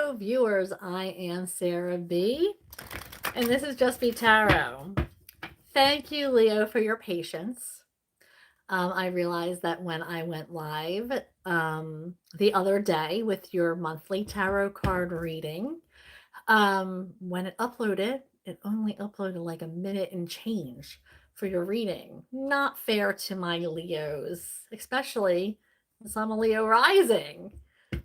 Hello, viewers. I am Sarah B, and this is Just Be Tarot. Thank you, Leo, for your patience. I realized that when I went live the other day with your monthly tarot card reading, when it only uploaded like a minute and change for your reading. Not fair to my Leos, especially since I'm a Leo rising.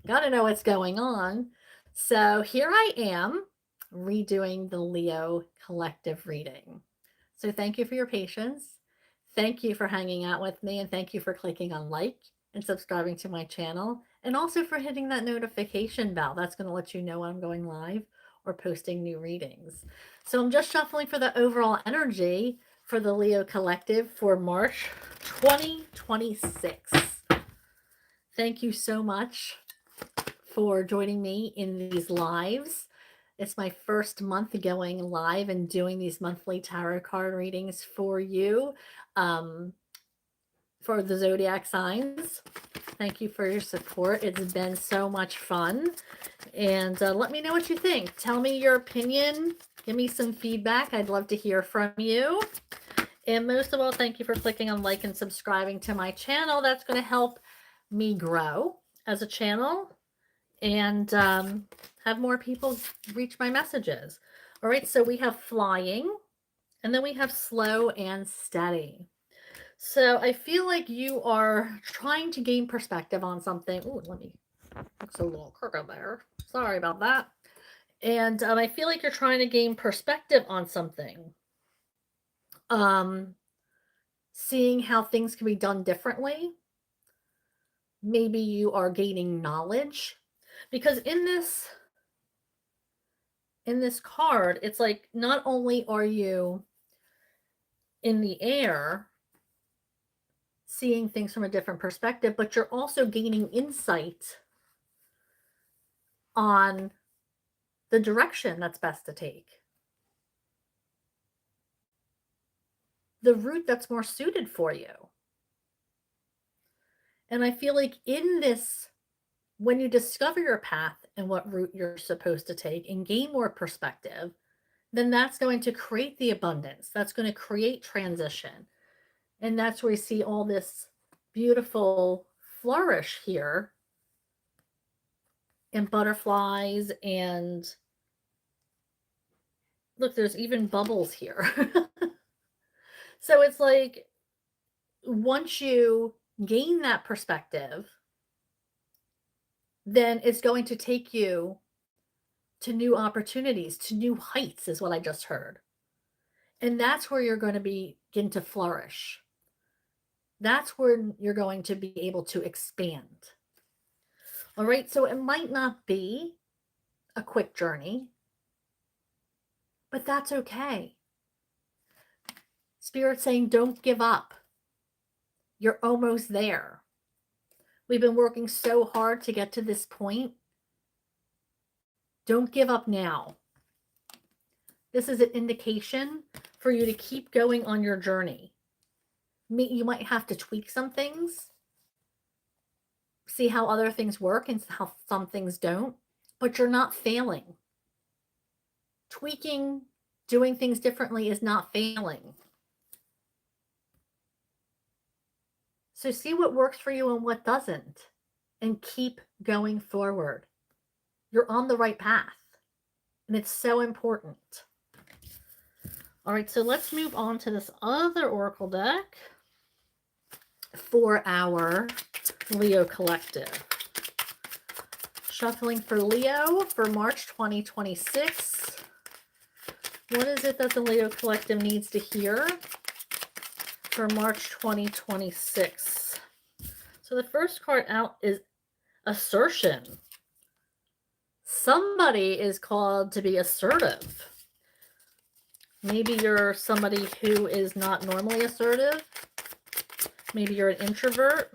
Gotta know what's going on. So here I am redoing the Leo collective reading. So thank you for your patience. Thank you for hanging out with me, and thank you for clicking on like and subscribing to my channel, and also for hitting that notification bell. That's going to let you know when I'm going live or posting new readings. So I'm just shuffling for the overall energy for the Leo collective for March 2026. Thank you so much for joining me in these lives. It's my first month going live and doing these monthly tarot card readings for you, for the zodiac signs. Thank you for your support. It's been so much fun. And let me know what you think. Tell me your opinion. Give me some feedback. I'd love to hear from you. And most of all, thank you for clicking on like and subscribing to my channel. That's going to help me grow as a channel and have more people reach my messages. All right, so we have flying, and then we have slow and steady. So I feel like you are trying to gain perspective on something. Oh, looks a little crooked there. Sorry about that. And I feel like you're trying to gain perspective on something. Seeing how things can be done differently. Maybe you are gaining knowledge, because in this card, it's like not only are you in the air seeing things from a different perspective, but you're also gaining insight on the direction that's best to take, the route that's more suited for you. And I feel like in this, when you discover your path and what route you're supposed to take and gain more perspective, then that's going to create the abundance. That's going to create transition. And that's where we see all this beautiful flourish here, and butterflies, and look, there's even bubbles here. So it's like once you gain that perspective, then it's going to take you to new opportunities, to new heights, is what I just heard. And that's where you're going to begin to flourish. That's where you're going to be able to expand. All right, so it might not be a quick journey, but that's okay. Spirit's saying, don't give up. You're almost there. We've been working so hard to get to this point. Don't give up now. This is an indication for you to keep going on your journey. You might have to tweak some things, see how other things work and how some things don't, but you're not failing. Tweaking, doing things differently is not failing. So see what works for you and what doesn't, and keep going forward. You're on the right path, and it's so important. All right, so let's move on to this other oracle deck for our Leo collective. Shuffling for Leo for March 2026. What is it that the Leo collective needs to hear for March 2026? So the first card out is assertion. Somebody is called to be assertive. Maybe you're somebody who is not normally assertive. Maybe you're an introvert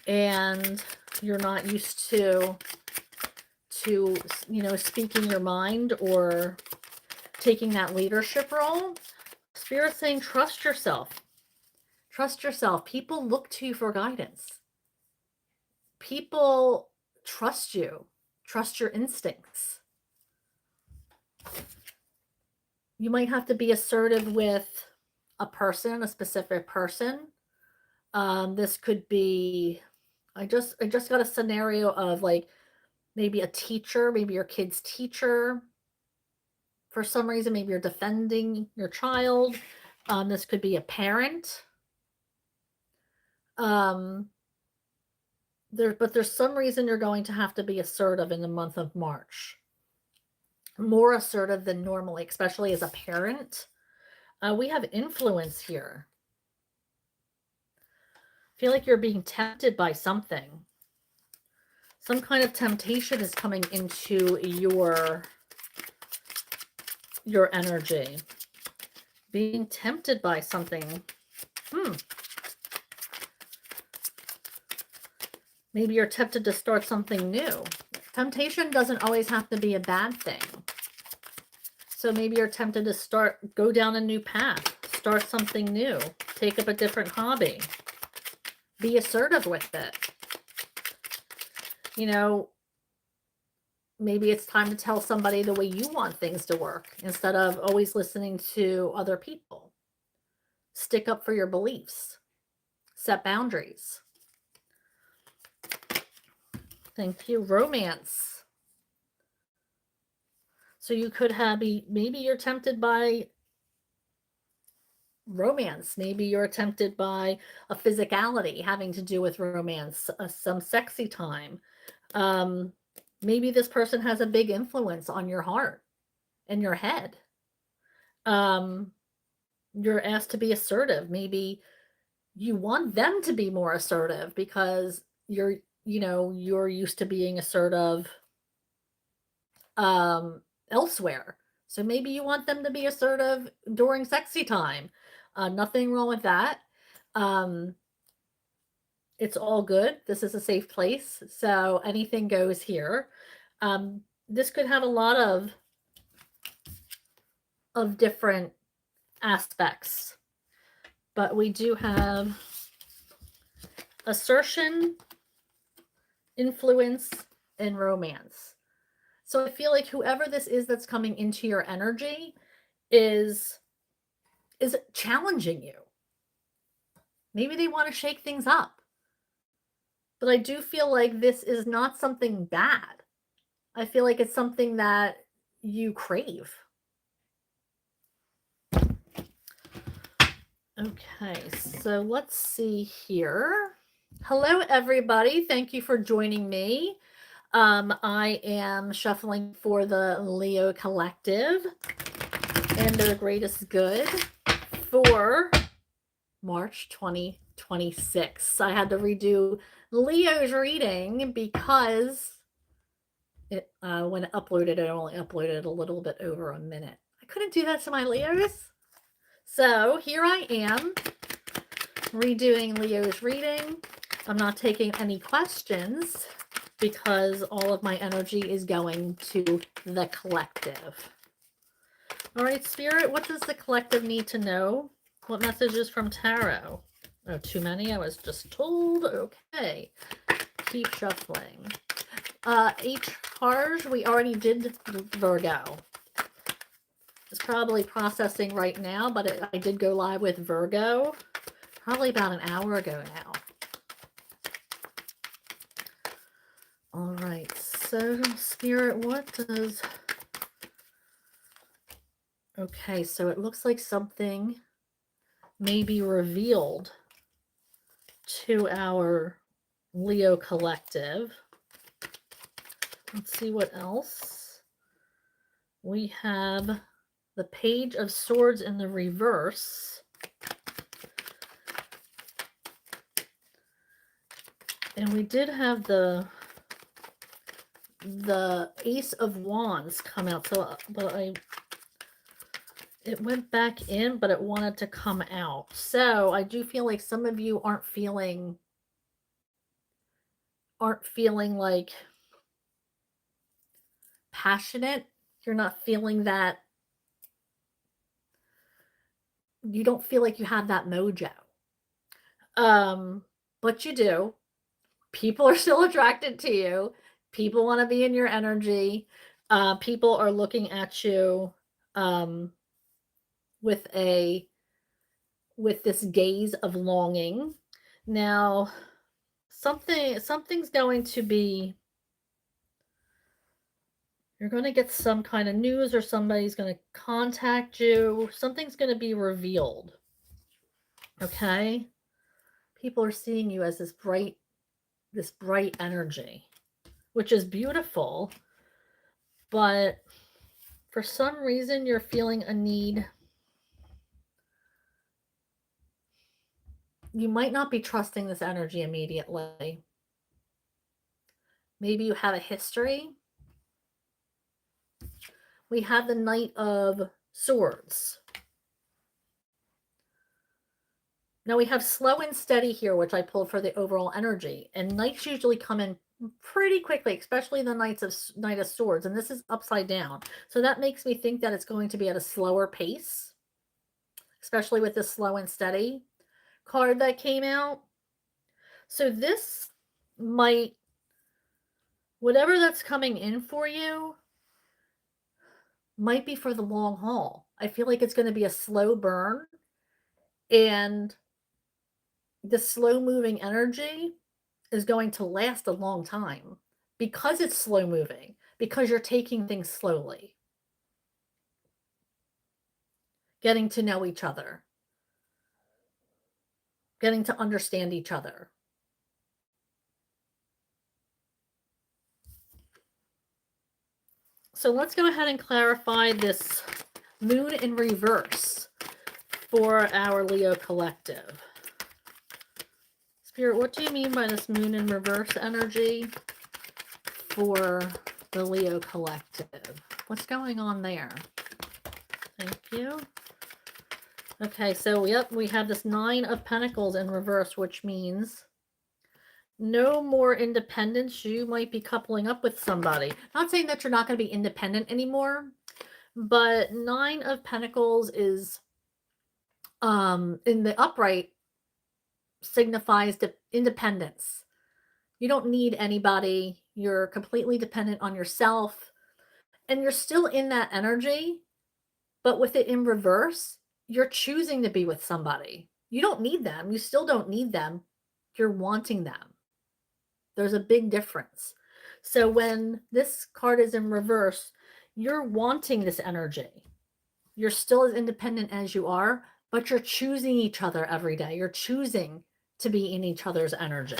and you're not used to speaking your mind or taking that leadership role. Spirit's saying, trust yourself. Trust yourself. People look to you for guidance. People trust you. Trust your instincts. You might have to be assertive with a person, a specific person. This could be, I just got a scenario of like maybe a teacher, maybe your kid's teacher. For some reason, maybe you're defending your child. This could be a parent. But there's some reason you're going to have to be assertive in the month of March. More assertive than normally, especially as a parent. We have influence here. I feel like you're being tempted by something. Some kind of temptation is coming into your energy. Being tempted by something. Maybe you're tempted to start something new. Temptation doesn't always have to be a bad thing. So maybe you're tempted to go down a new path, start something new, take up a different hobby. Be assertive with it. You know, maybe it's time to tell somebody the way you want things to work instead of always listening to other people. Stick up for your beliefs. Set boundaries. Thank you. Romance. So you could have, maybe you're tempted by romance. Maybe you're tempted by a physicality having to do with romance, some sexy time. Maybe this person has a big influence on your heart and your head. You're asked to be assertive. Maybe you want them to be more assertive because you're used to being assertive elsewhere. So maybe you want them to be assertive during sexy time. Nothing wrong with that. It's all good. This is a safe place. So anything goes here. This could have a lot of different aspects. But we do have assertion, influence, and romance. So I feel like whoever this is that's coming into your energy is challenging you. Maybe they want to shake things up. But I do feel like this is not something bad. I feel like it's something that you crave. Okay, so let's see here. Hello, everybody. Thank you for joining me. I am shuffling for the Leo Collective and their greatest good for March 2026. I had to redo Leo's reading because when it uploaded, it only uploaded a little bit over a minute. I couldn't do that to my Leos. So here I am redoing Leo's reading. I'm not taking any questions because all of my energy is going to the collective. All right, Spirit, what does the collective need to know? What messages from Tarot? Oh, too many, I was just told. Okay, keep shuffling. H-Harj, we already did Virgo. It's probably processing right now, but I did go live with Virgo probably about an hour ago now. All right, so Spirit, what does... Okay, so it looks like something may be revealed to our Leo collective. Let's see what else. We have the Page of Swords in the reverse. And we did have the Ace of Wands come out. So, but it went back in, but it wanted to come out. So I do feel like some of you aren't feeling like passionate. You're not feeling that. You don't feel like you have that mojo. But you do. People are still attracted to you. People want to be in your energy. People are looking at you um, with a with this gaze of longing. Now, something's going to be, you're going to get some kind of news, or somebody's going to contact you. Something's going to be revealed. Okay? People are seeing you as this bright energy, which is beautiful, but for some reason you're feeling a need. You might not be trusting this energy immediately. Maybe you have a history. We have the Knight of Swords. Now we have slow and steady here, which I pulled for the overall energy. And knights usually come in pretty quickly, especially the Knight of Swords. And this is upside down. So that makes me think that it's going to be at a slower pace, especially with this slow and steady card that came out. So this might, whatever that's coming in for you, might be for the long haul. I feel like it's going to be a slow burn, and the slow moving energy is going to last a long time because it's slow moving, because you're taking things slowly, getting to know each other, getting to understand each other. So let's go ahead and clarify this moon in reverse for our Leo collective. Spirit, what do you mean by this moon in reverse energy for the Leo collective? What's going on there? Thank you. Okay, so yep, we have this 9 of Pentacles in reverse, which means no more independence. You might be coupling up with somebody. Not saying that you're not going to be independent anymore, but 9 of Pentacles is in the upright signifies independence. You don't need anybody. You're completely dependent on yourself, and you're still in that energy, but with it in reverse, you're choosing to be with somebody. You don't need them. You still don't need them. You're wanting them. There's a big difference. So when this card is in reverse, you're wanting this energy. You're still as independent as you are, but you're choosing each other every day. You're choosing to be in each other's energy.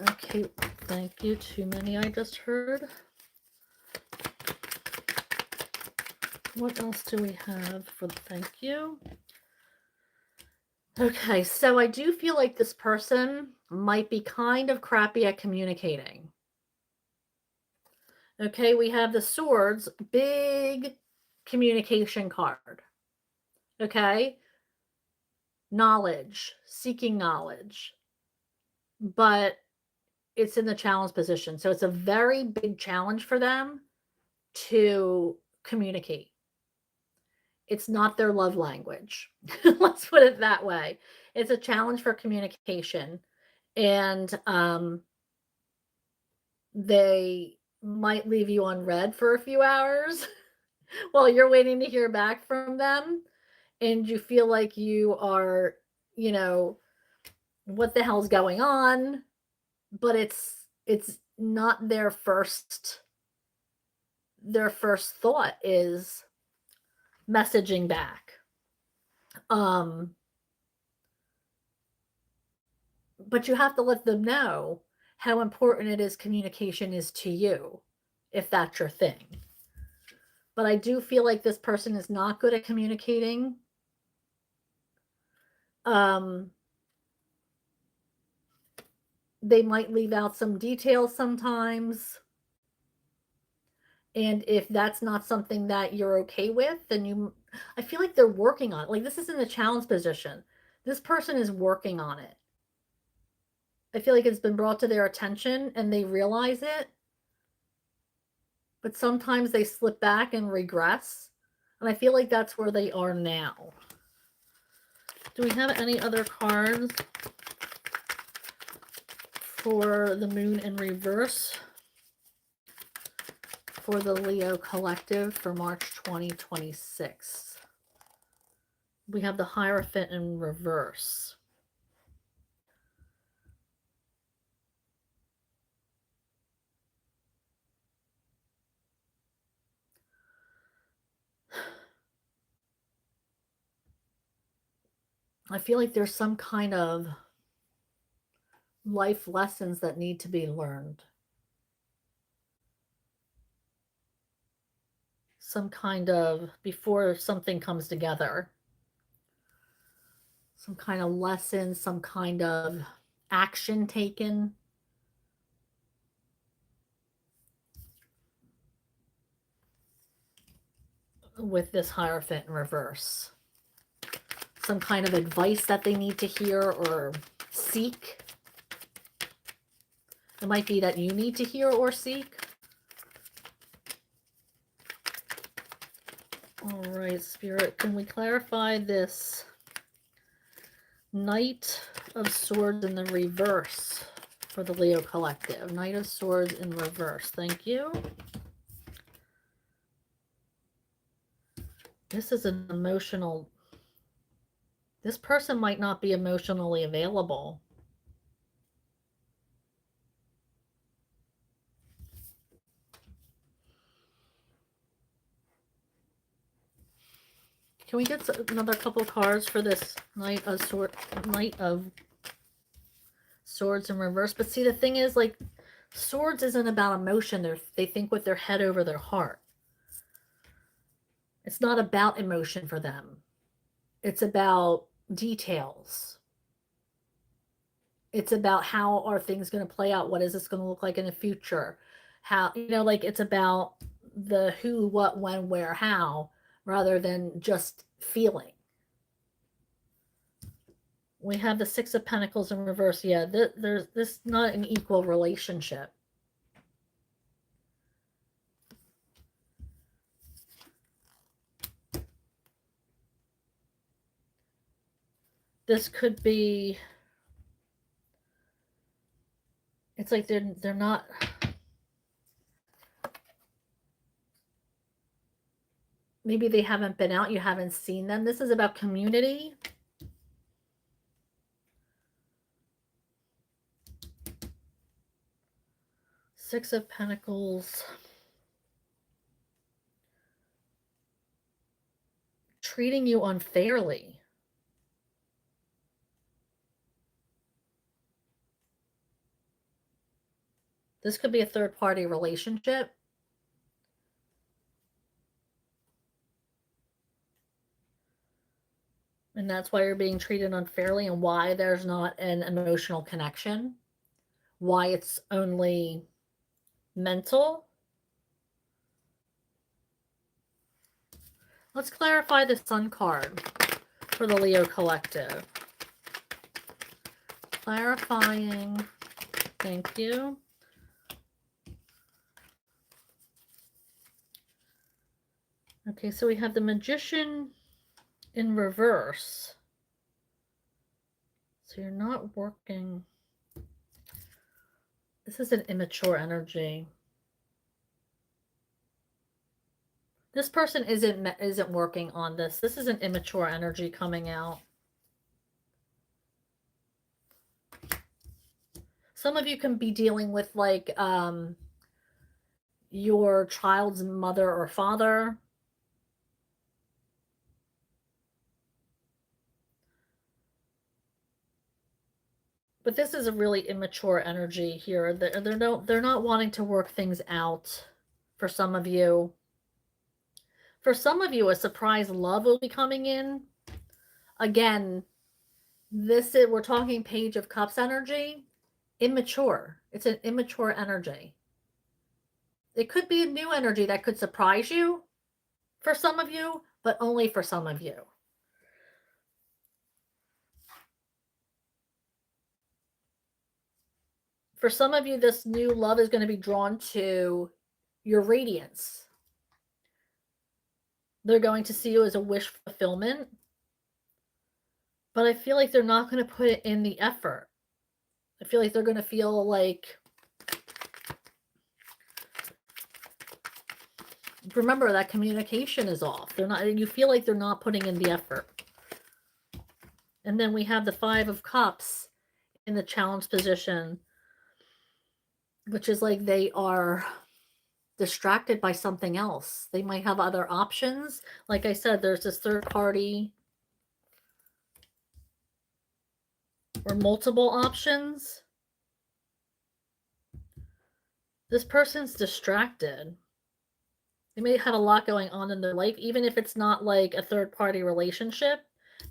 Okay, thank you. Too many I just heard. What else do we have for the thank you? Okay, so I do feel like this person might be kind of crappy at communicating. Okay, we have the Swords, big communication card. Okay, knowledge, seeking knowledge, but it's in the challenge position. So it's a very big challenge for them to communicate. It's not their love language. Let's put it that way. It's a challenge for communication. And they might leave you on red for a few hours while you're waiting to hear back from them. And you feel like you are, you know, what the hell's going on? But it's not their first thought is messaging back. But you have to let them know how important it is communication is to you, if that's your thing. But I do feel like this person is not good at communicating. They might leave out some details sometimes. And if that's not something that you're okay with, then I feel like they're working on it. Like, this is in the challenge position. This person is working on it. I feel like it's been brought to their attention and they realize it. But sometimes they slip back and regress. And I feel like that's where they are now. Do we have any other cards for the moon in reverse for the Leo collective for March 2026. We have the Hierophant in reverse. I feel like there's some kind of life lessons that need to be learned. Some kind of, before something comes together, some kind of lesson, some kind of action taken. With this Hierophant in reverse. Some kind of advice that they need to hear or seek. It might be that you need to hear or seek. All right, Spirit, can we clarify this Knight of Swords in the reverse for the Leo collective? Knight of Swords in reverse. Thank you. This is an emotional... This person might not be emotionally available. Can we get another couple cards for this Knight of Swords in reverse? But see, the thing is, like, swords isn't about emotion. They think with their head over their heart. It's not about emotion for them. It's about details. It's about how are things going to play out? What is this going to look like in the future? How, like, it's about the who, what, when, where, how, rather than just feeling. We have the Six of Pentacles in reverse. Yeah, there's this not an equal relationship. This could be... It's like they're not... Maybe they haven't been out. You haven't seen them. This is about community. Six of Pentacles. Treating you unfairly. This could be a third-party relationship. And that's why you're being treated unfairly and why there's not an emotional connection. Why it's only mental. Let's clarify the Sun card for the Leo collective. Clarifying. Thank you. Okay, so we have the Magician in reverse. So you're not working. This is an immature energy. This person isn't working on this. This is an immature energy coming out. Some of you can be dealing with, like, your child's mother or father. But this is a really immature energy here. They're not wanting to work things out for some of you. For some of you, a surprise love will be coming in. Again, we're talking Page of Cups energy. Immature. It's an immature energy. It could be a new energy that could surprise you for some of you, but only for some of you. For some of you, this new love is going to be drawn to your radiance. They're going to see you as a wish fulfillment. But I feel like they're not going to put it in the effort. I feel like they're going to feel like, remember that communication is off. They're not, you feel like they're not putting in the effort. And then we have the Five of Cups in the challenge position, which is like they are distracted by something else. They might have other options. Like I said, there's this third party or multiple options. This person's distracted. They may have a lot going on in their life, even if it's not like a third party relationship.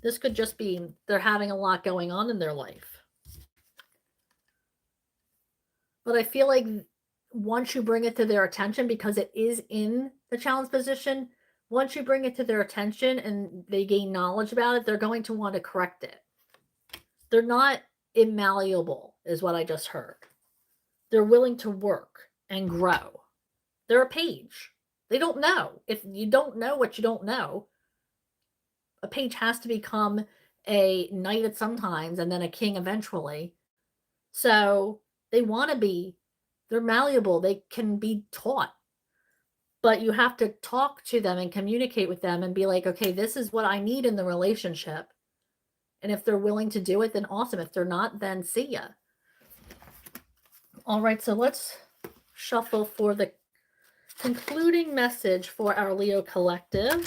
This could just be they're having a lot going on in their life. But I feel like once you bring it to their attention, because it is in the challenge position, once you bring it to their attention and they gain knowledge about it, they're going to want to correct it. They're not immalleable, is what I just heard. They're willing to work and grow. They're a page. They don't know. If you don't know what you don't know, a page has to become a knight at sometimes and then a king eventually. So they want to be, they're malleable. They can be taught. But you have to talk to them and communicate with them and be like, okay, this is what I need in the relationship. And if they're willing to do it, then awesome. If they're not, then see ya. All right, so let's shuffle for the concluding message for our Leo collective.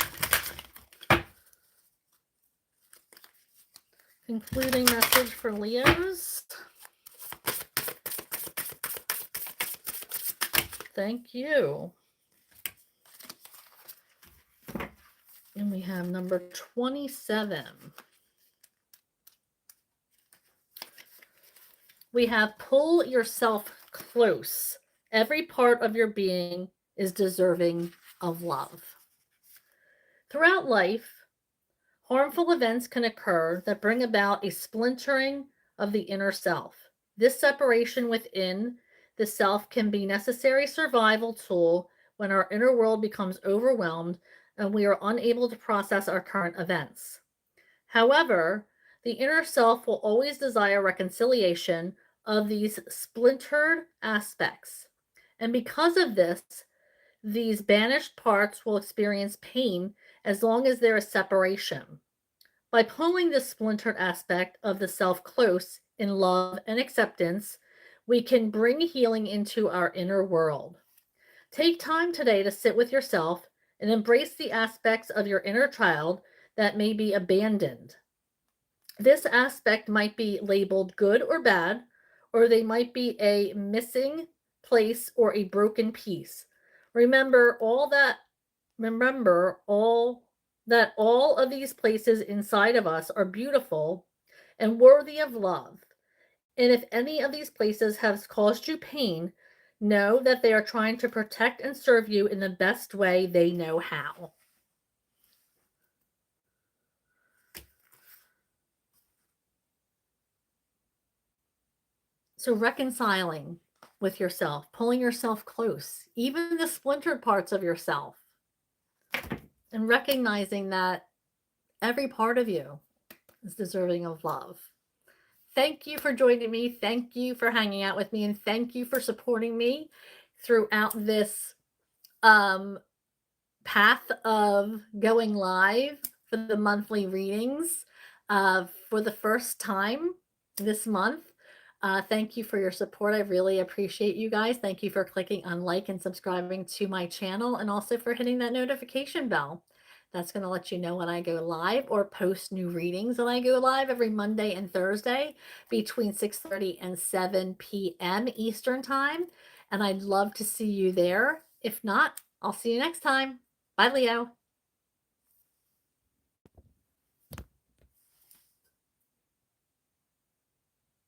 Concluding message for Leos. Thank you. And we have number 27. We have pull yourself close. Every part of your being is deserving of love. Throughout life, harmful events can occur that bring about a splintering of the inner self. This separation within the self can be a necessary survival tool when our inner world becomes overwhelmed and we are unable to process our current events. However, the inner self will always desire reconciliation of these splintered aspects. And because of this, these banished parts will experience pain as long as there is separation. By pulling this splintered aspect of the self close in love and acceptance, we can bring healing into our inner world. Take time today to sit with yourself and embrace the aspects of your inner child that may be abandoned. This aspect might be labeled good or bad, or they might be a missing place or a broken piece. Remember all that all of these places inside of us are beautiful and worthy of love. And if any of these places has caused you pain, know that they are trying to protect and serve you in the best way they know how. So reconciling with yourself, pulling yourself close, even the splintered parts of yourself, and recognizing that every part of you is deserving of love. Thank you for joining me. Thank you for hanging out with me. And thank you for supporting me throughout this path of going live for the monthly readings for the first time this month. Thank you for your support. I really appreciate you guys. Thank you for clicking on like and subscribing to my channel, and also for hitting that notification bell. That's going to let you know when I go live or post new readings when I go live every Monday and Thursday between 6:30 and 7 p.m. Eastern Time. And I'd love to see you there. If not, I'll see you next time. Bye, Leo.